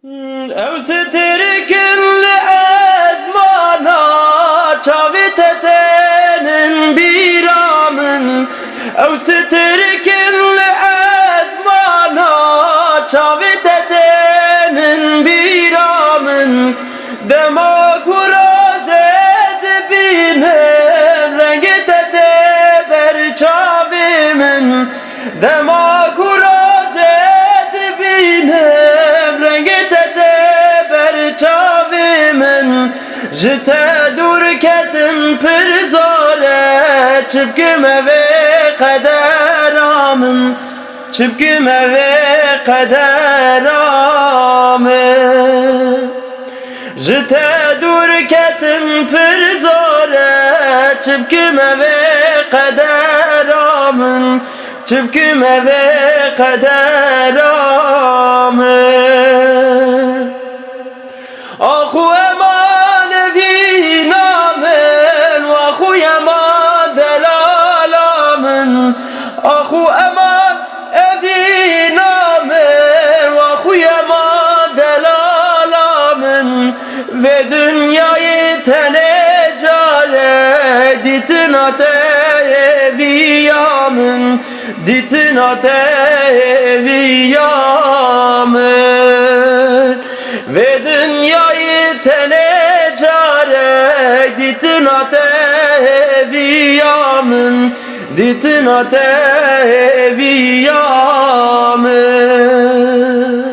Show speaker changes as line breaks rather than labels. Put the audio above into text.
Ew stêrkin li ezmana çavê te tenin bîra min. Ew stêrkin li ezmana çavê te tenin bîra min. Dema ku rojê dibînim rengê te tê ber çavê min. Dema ku rojê dibînim rengê te tê ber çavê min. Ji te dûr ketim pir zor e, çipkim evê qedera min. Çipkim evê qedera min. Ji te dûr ketim pir zor e, çipkim evê qedera min. Çipkim evê qedera min. Axu eman evîna min, waxu eman delala min. Axu eman evîna min, waxu eman delala min. Ve dünyayı tene care ditin ateviya min. Ditin ateviya min. Ve dünyayı tene care ditin ateviya min. Ditin ateviya min.